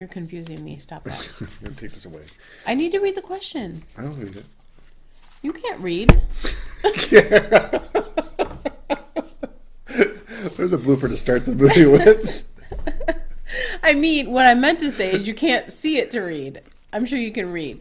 You're confusing me. Stop that. I'm going to take this away. I need to read the question. I'll read it. You can't read. There's a blooper to start the movie with. I mean, what I meant to say is you can't see it to read. I'm sure you can read.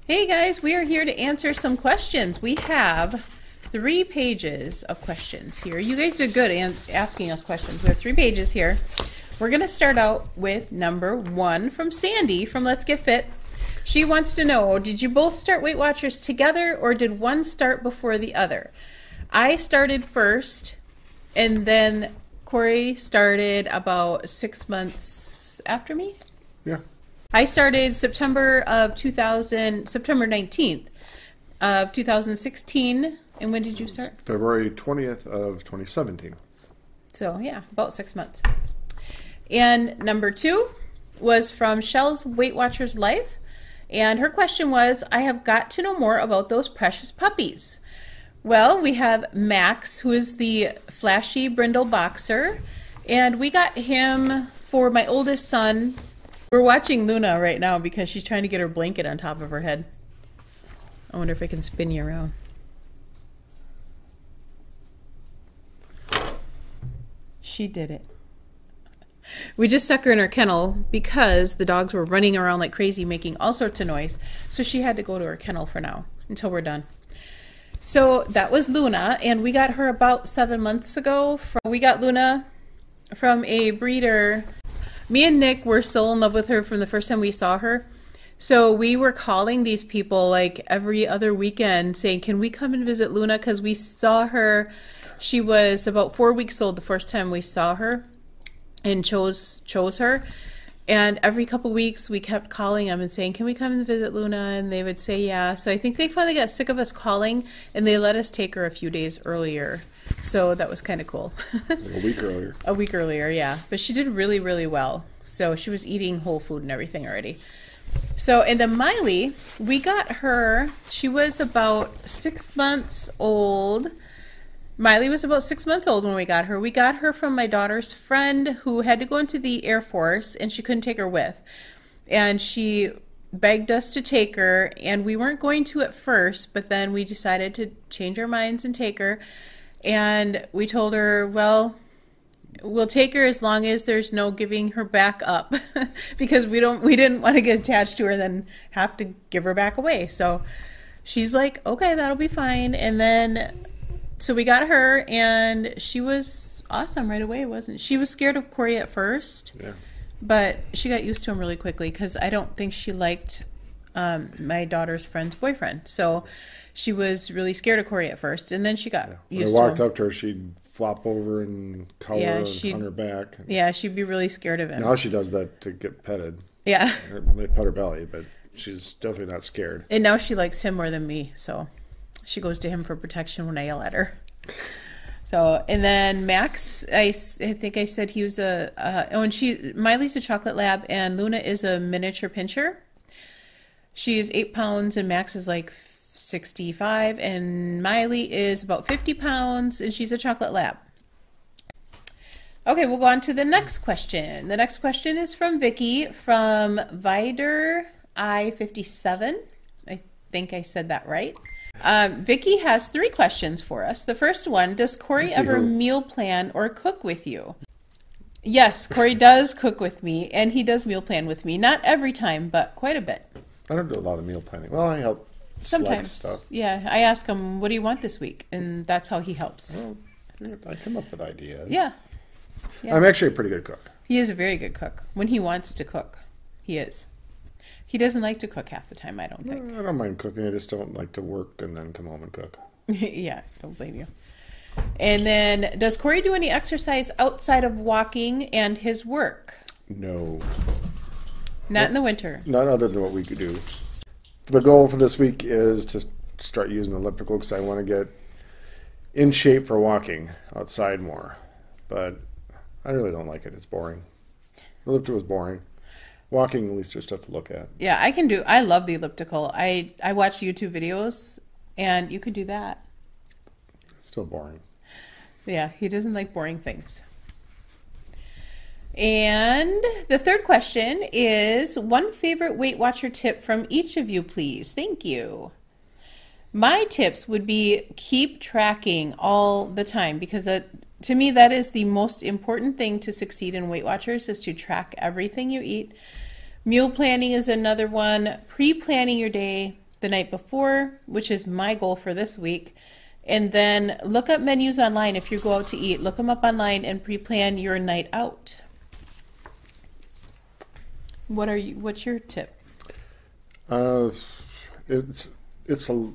Hey guys, we are here to answer some questions. We have 3 pages of questions here. You guys did good asking us questions. We have 3 pages here. We're going to start out with number 1 from Sandy from Let's Get Fit. She wants to know, did you both start Weight Watchers together or did one start before the other? I started first and then Corey started about 6 months after me. Yeah. I started September 19th of 2016. And when did you start? February 20th of 2017. So yeah, about 6 months. And number 2 was from Shell's Weight Watchers Life. And her question was, I have got to know more about those precious puppies. Well, we have Max, who is the flashy brindle boxer. And we got him for my oldest son. We're watching Luna right now because she's trying to get her blanket on top of her head. I wonder if I can spin you around. She did it. We just stuck her in her kennel because the dogs were running around like crazy, making all sorts of noise. So she had to go to her kennel for now until we're done. So that was Luna, and we got her about 7 months ago. We got Luna from a breeder. Me and Nick were so in love with her from the first time we saw her. So we were calling these people like every other weekend saying, can we come and visit Luna? Because we saw her. She was about 4 weeks old the first time we saw her and chose her. And every couple weeks we kept calling them and saying, can we come and visit Luna? And they would say yeah. So I think they finally got sick of us calling and they let us take her a few days earlier. So that was kind of cool. Like a week earlier. A week earlier, yeah. But she did really, really well. So she was eating whole food and everything already. So, and then Miley, we got her, she was about 6 months old. Miley was about 6 months old when we got her. We got her from my daughter's friend who had to go into the Air Force and she couldn't take her with. And she begged us to take her, and we weren't going to at first, but then we decided to change our minds and take her. And we told her, well, we'll take her as long as there's no giving her back up because we didn't want to get attached to her and then have to give her back away. So she's like, okay, that'll be fine. And then so we got her and she was awesome right away, wasn't she? She was scared of Corey at first. Yeah. But she got used to him really quickly because I don't think she liked my daughter's friend's boyfriend. So she was really scared of Corey at first, and then she got used to him. When I walked up to her, she'd flop over and cower on her back. Yeah, she'd be really scared of him. Now she does that to get petted. Yeah. They pet her belly, but she's definitely not scared. And now she likes him more than me, so she goes to him for protection when I yell at her. So, and then Max, I think I said he was Miley's a chocolate lab, and Luna is a miniature pinscher. She is 8 pounds, and Max is like 65, and Miley is about 50 pounds, and she's a chocolate lab. Okay, we'll go on to the next question. The next question is from Vicky from Vider I-57. I think I said that right. Vicky has 3 questions for us. The first one, does Corey ever meal plan or cook with you? Yes, Corey does cook with me, and he does meal plan with me. Not every time, but quite a bit. I don't do a lot of meal planning. Well, I help sometimes stuff. Yeah, I ask him, what do you want this week? And that's how he helps. Well, I come up with ideas. Yeah. I'm actually a pretty good cook. He is a very good cook. When he wants to cook, he is. He doesn't like to cook half the time, I don't think. I don't mind cooking. I just don't like to work and then come home and cook. Yeah, don't blame you. And then, does Corey do any exercise outside of walking and his work? No. Not in the winter. Not other than what we could do. The goal for this week is to start using the elliptical because I want to get in shape for walking outside more. But I really don't like it. It's boring. The elliptical is boring. walking, at least there's stuff to look at. Yeah, I love the elliptical. I watch YouTube videos, and you could do that. It's still boring. Yeah, he doesn't like boring things. And the third question is, one favorite Weight Watcher tip from each of you, please. Thank you. My tips would be keep tracking all the time, because to me that is the most important thing to succeed in Weight Watchers, is to track everything you eat. Meal planning is another one. Pre-planning your day the night before, which is my goal for this week. And then look up menus online. If you go out to eat, look them up online and pre-plan your night out. What's your tip? It's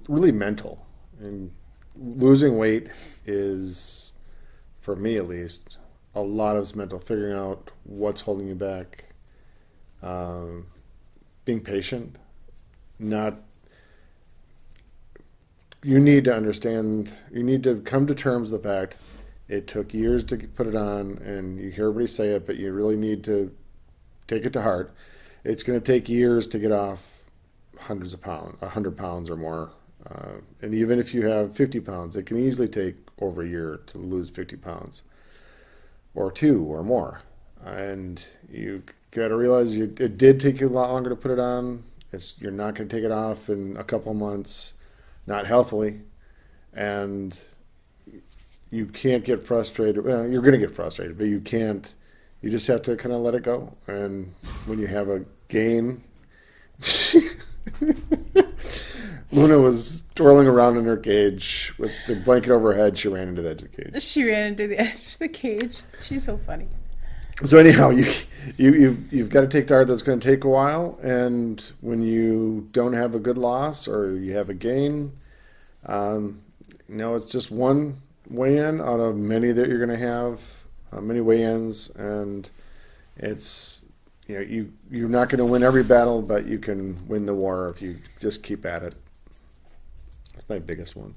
really mental, and losing weight is, for me at least, a lot of it's mental. Figuring out what's holding you back, being patient. You need to understand. You need to come to terms with the fact it took years to put it on, and you hear everybody say it, but you really need to take it to heart. It's going to take years to get off hundreds of pounds, 100 pounds or more. And even if you have 50 pounds, it can easily take over a year to lose 50 pounds or 2 or more. And you got to realize it did take you a lot longer to put it on. You're not going to take it off in a couple months, not healthily. And you can't get frustrated. Well, you're going to get frustrated, but you can't. You just have to kind of let it go. And when you have a gain, Luna was twirling around in her cage with the blanket over her head. She ran into the edge of the cage. She ran into the edge of the cage. She's so funny. So anyhow, you've got to take to heart that's going to take a while. And when you don't have a good loss or you have a gain, it's just one weigh-in out of many that you're going to have. Many weigh-ins, and it's you're not going to win every battle, but you can win the war if you just keep at it. That's my biggest one.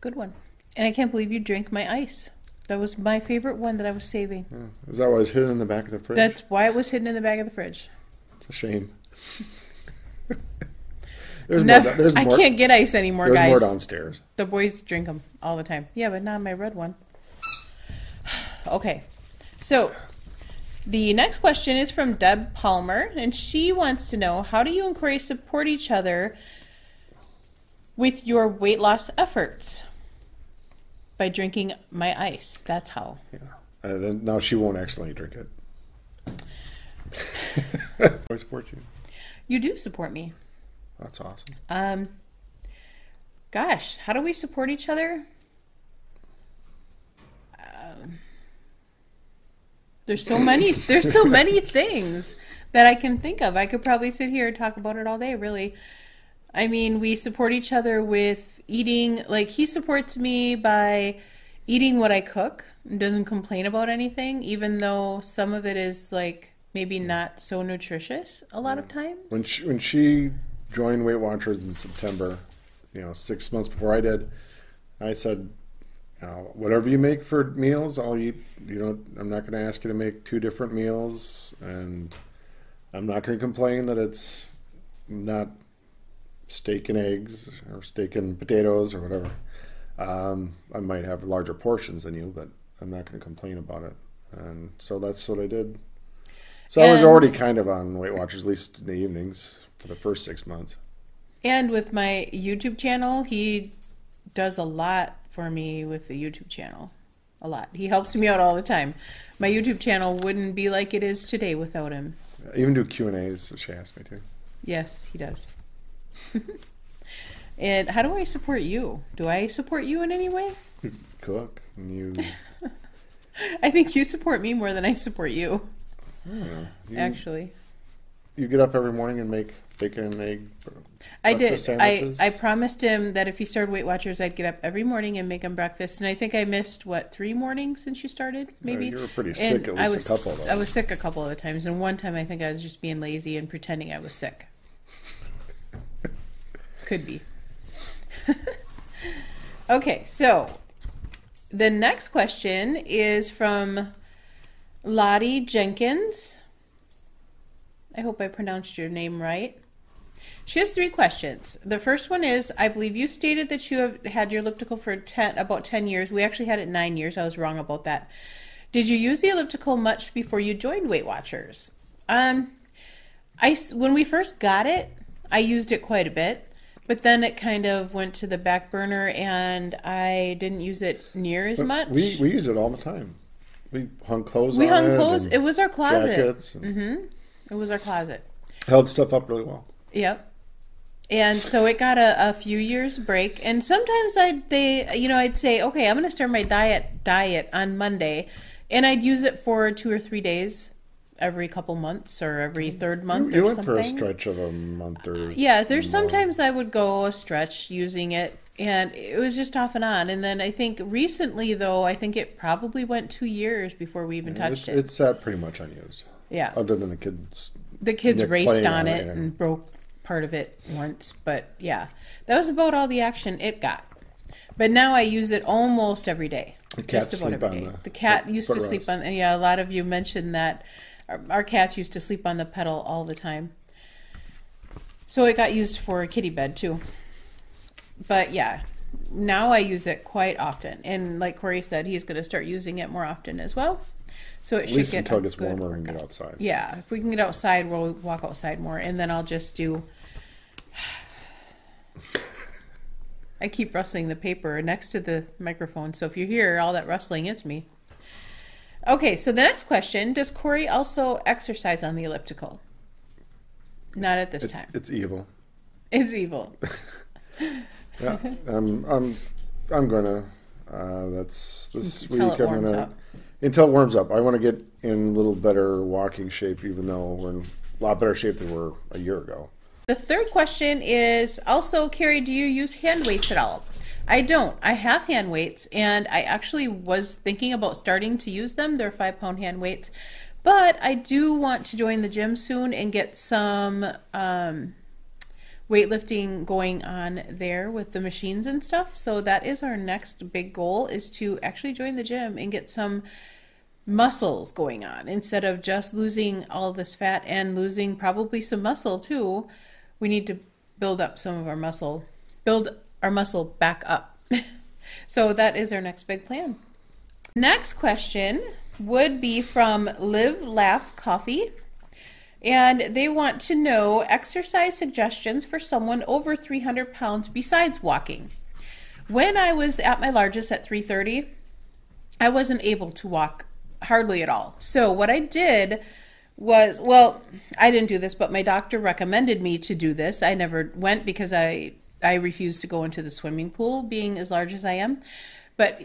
Good one. And I can't believe you drank my ice. That was my favorite one that I was saving. Yeah. Is that why it was hidden in the back of the fridge? That's why it was hidden in the back of the fridge. It's a shame. I can't get ice anymore, guys. There's more downstairs. The boys drink them all the time. Yeah, but not my red one. Okay, so the next question is from Deb Palmer, and she wants to know, how do you and Corey support each other with your weight loss efforts? By drinking my ice. That's how. Yeah. Then now she won't accidentally drink it. I support you. You do support me. That's awesome. Gosh, how do we support each other? There's so many things that I can think of. I could probably sit here and talk about it all day, really. I mean, we support each other with eating. Like, he supports me by eating what I cook and doesn't complain about anything, even though some of it is, like, maybe not so nutritious a lot of times. When she joined Weight Watchers in September, 6 months before I did, I said, whatever you make for meals, I'll eat. I'm not going to ask you to make 2 different meals, and I'm not going to complain that it's not steak and eggs or steak and potatoes or whatever. I might have larger portions than you, but I'm not going to complain about it. And so that's what I did. So I was already kind of on Weight Watchers, at least in the evenings, for the first 6 months. And with my YouTube channel, he does a lot for me with the YouTube channel. A lot. He helps me out all the time. My YouTube channel wouldn't be like it is today without him. Even do Q&As, she asked me to. Yes, he does. And how do I support you? Do I support you in any way? Cook. And you... I think you support me more than I support you. Actually. You get up every morning and make bacon and egg I did. Sandwiches? I promised him that if he started Weight Watchers, I'd get up every morning and make him breakfast. And I think I missed, 3 mornings since you started, maybe? You were pretty sick at least a couple of those. I was sick a couple of the times. And one time I think I was just being lazy and pretending I was sick. Could be. Okay, so the next question is from Lottie Jenkins. I hope I pronounced your name right. She has 3 questions. The first one is, I believe you stated that you have had your elliptical for about 10 years. We actually had it 9 years. I was wrong about that. Did you use the elliptical much before you joined Weight Watchers? When we first got it, I used it quite a bit, but then it kind of went to the back burner and I didn't use it near as much. We use it all the time. We hung clothes We on hung it. clothes. It was our closet. Jackets. It was our closet. Held stuff up really well. Yep. And so it got a few years break. And sometimes I'd say, okay, I'm going to start my diet on Monday. And I'd use it for 2 or 3 days every couple months or every third month you or went something. for a stretch of a month or yeah, there's more. sometimes I would go a stretch using it. And it was just off and on. And then I think recently, though, I think it probably went 2 years before we even touched it. It sat pretty much unused. Yeah. Other than the kids. The kids raced on it yeah. and broke part of it once, but yeah, that was about all the action it got. But now I use it almost every day. The cats just about sleep every on day. the cat used to footrest. sleep on. Yeah, a lot of you mentioned that our cats used to sleep on the pedal all the time. So it got used for a kitty bed too. But yeah, now I use it quite often, and like Corey said, he's going to start using it more often as well. So it At should least get until a it gets good warmer and workout. get outside. Yeah, if we can get outside, we'll walk outside more, and then I'll just do. I keep rustling the paper next to the microphone, so if you hear all that rustling, it's me. Okay, so the next question: does Corey also exercise on the elliptical? Not at this time. It's evil. It's evil. Yeah, I'm gonna. That's this Until week. it warms up. Until it warms up. I want to get in a little better walking shape, even though we're in a lot better shape than we were a year ago. The third question is also, Carrie, do you use hand weights at all? I don't. I have hand weights, and I actually was thinking about starting to use them. They're 5-pound hand weights. But I do want to join the gym soon and get some weightlifting going on there with the machines and stuff. So that is our next big goal, is to actually join the gym and get some muscles going on instead of just losing all this fat and losing probably some muscle too. We need to build up some of our muscle, build our muscle back up. So that is our next big plan. Next question would be from Live Laugh Coffee. And they want to know exercise suggestions for someone over 300 pounds besides walking. When I was at my largest at 330, I wasn't able to walk hardly at all. So what I did was, well, I didn't do this, but my doctor recommended me to do this. I never went because I refused to go into the swimming pool, being as large as I am. But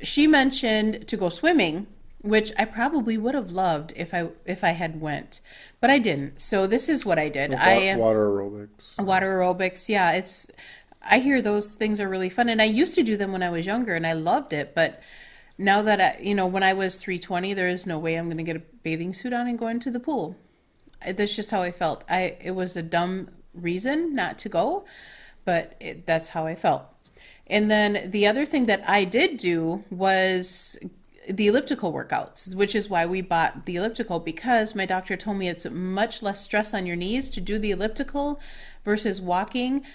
she mentioned to go swimming, which I probably would have loved if I had went, but I didn't. So this is what I did. Water aerobics. Water aerobics, yeah. I hear those things are really fun, and I used to do them when I was younger, and I loved it. But now that when I was 320, there is no way I'm going to get a bathing suit on and go into the pool. That's just how I felt. It was a dumb reason not to go, but that's how I felt. And then the other thing that I did do was the elliptical workouts, which is why we bought the elliptical, because my doctor told me it's much less stress on your knees to do the elliptical versus walking.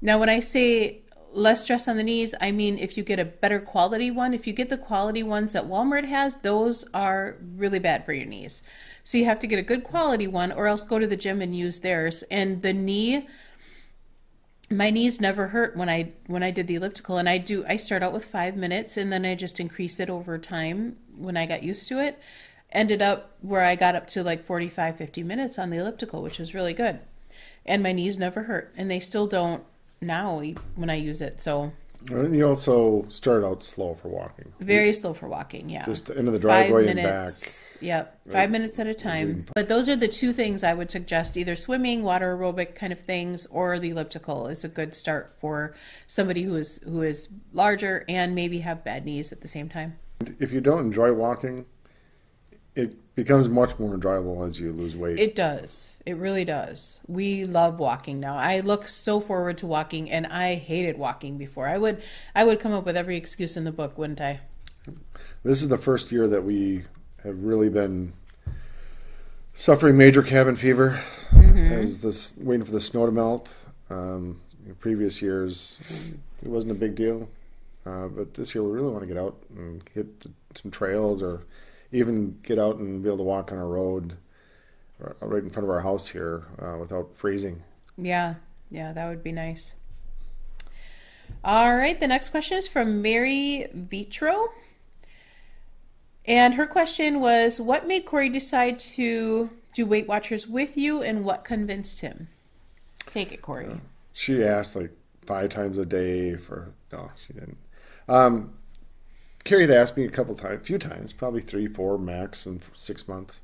Now, when I say less stress on the knees, I mean if you get a better quality one. If you get the quality ones that Walmart has, those are really bad for your knees. So you have to get a good quality one, or else go to the gym and use theirs. And my knees never hurt when I did the elliptical, and I start out with 5 minutes, and then I just increase it over time when I got used to it. Ended up where I got up to like 45, 50 minutes on the elliptical, which was really good. And my knees never hurt, and they still don't now when I use it. So And you also start out slow for walking. very slow for walking, yeah. Just into the driveway 5 and back. minutes. Yep, 5 minutes at a time. But those are the two things I would suggest: either swimming, water aerobic kind of things, or the elliptical is a good start for somebody who is larger and maybe have bad knees at the same time. If you don't enjoy walking, it becomes much more enjoyable as you lose weight. It does. It really does. We love walking now. I look so forward to walking, and I hated walking before. I would come up with every excuse in the book, wouldn't I? This is the first year that we have really been suffering major cabin fever. As this waiting for the snow to melt. In previous years, it wasn't a big deal, but this year we really want to get out and hit some trails, or even get out and be able to walk on a road right in front of our house here without freezing. Yeah, that would be nice. All right, the next question is from Mary Vitro. And her question was, what made Corey decide to do Weight Watchers with you, and what convinced him? Take it, Corey. She asked like 5 times a day for... No, she didn't. Carrie had asked me a few times, probably 3, 4 max in 6 months,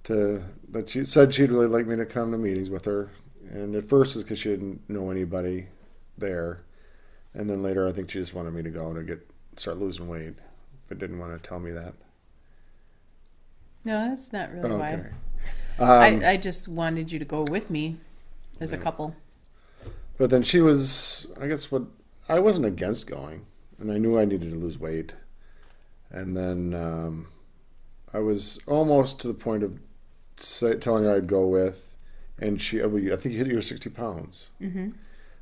that she said she'd really like me to come to meetings with her. And at first it's because she didn't know anybody there. And then later I think she just wanted me to go to start losing weight, but didn't want to tell me that. No, that's not really Okay. why. I just wanted you to go with me as a couple. But then she was, I guess, I wasn't against going, and I knew I needed to lose weight. And then I was almost to the point of telling her I'd go with, and I think you were 60 pounds. Mm-hmm.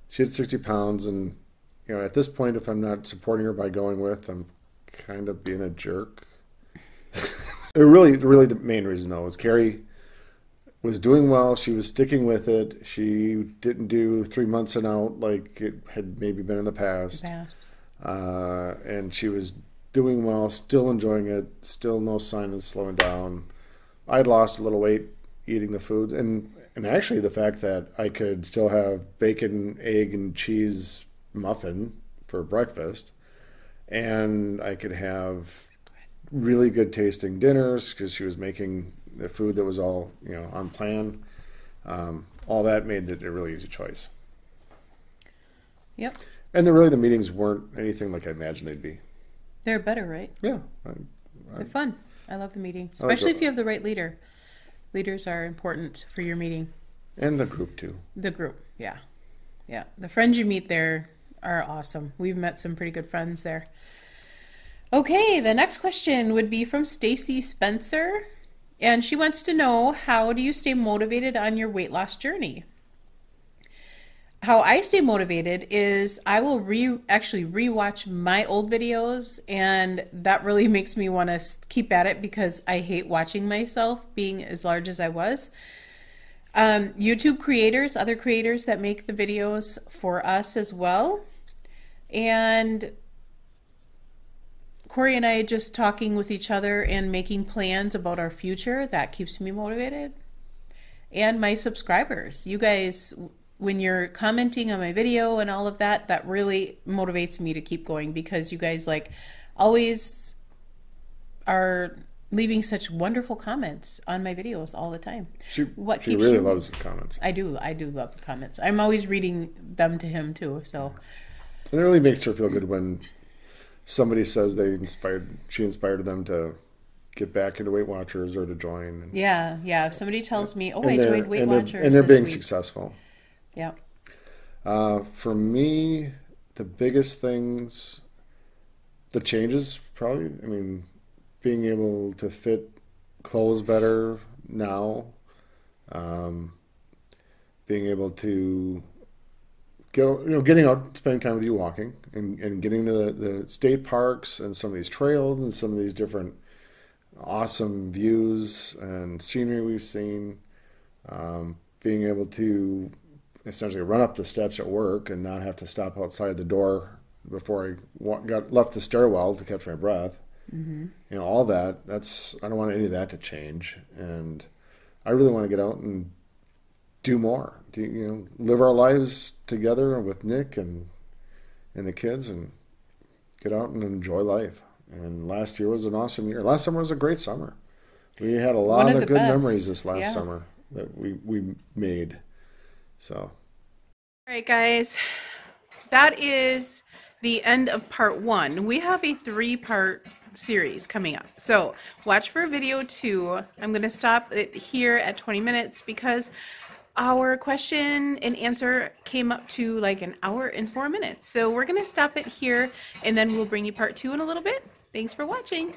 She had 60 pounds, and at this point, if I'm not supporting her by going with, I'm kind of being a jerk. Really the main reason, though, is Carrie was doing well. She was sticking with it. She didn't do 3 months and out like it had maybe been in the past. And she was doing well, still enjoying it, still no sign of slowing down. I'd lost a little weight eating the food, and actually the fact that I could still have bacon, egg, and cheese muffin for breakfast, and I could have really good tasting dinners because she was making the food that was all on plan. All that made it a really easy choice. Yep. And the meetings weren't anything like I imagined they'd be. They're better, right? Yeah. They're fun. I love the meetings, especially if you have the right leader. Leaders are important for your meeting. And the group too. The group, yeah. The friends you meet there are awesome. We've met some pretty good friends there. Okay, the next question would be from Stacy Spencer, and she wants to know, how do you stay motivated on your weight loss journey? How I stay motivated is I will actually rewatch my old videos, and that really makes me want to keep at it because I hate watching myself being as large as I was. YouTube creators, other creators that make the videos for us as well. And Corey and I just talking with each other and making plans about our future, that keeps me motivated. And my subscribers, you guys, when you're commenting on my video and all of that, that really motivates me to keep going because you guys always are leaving such wonderful comments on my videos all the time. She really loves the comments. I do love the comments. I'm always reading them to him too. So, and it really makes her feel good when somebody says she inspired them to get back into Weight Watchers or to join. Yeah. If somebody tells me, I joined Weight Watchers, and they're being successful. Yeah. For me, the biggest things, the changes probably. I mean, being able to fit clothes better now, being able to getting out, spending time with you walking, and getting to the state parks and some of these trails and some of these different awesome views and scenery we've seen. Being able to essentially run up the steps at work and not have to stop outside the door before I left the stairwell to catch my breath. Mm-hmm. All that. I don't want any of that to change, and I really want to get out and do more. Live our lives together with Nick and the kids, and get out and enjoy life. And last year was an awesome year. Last summer was a great summer. We had a lot of good memories this last summer that we made. So, all right, guys, that is the end of part 1. We have a 3-part series coming up, so watch for video 2. I'm going to stop it here at 20 minutes because our question and answer came up to like an hour and 4 minutes. So we're going to stop it here, and then we'll bring you part 2 in a little bit. Thanks for watching.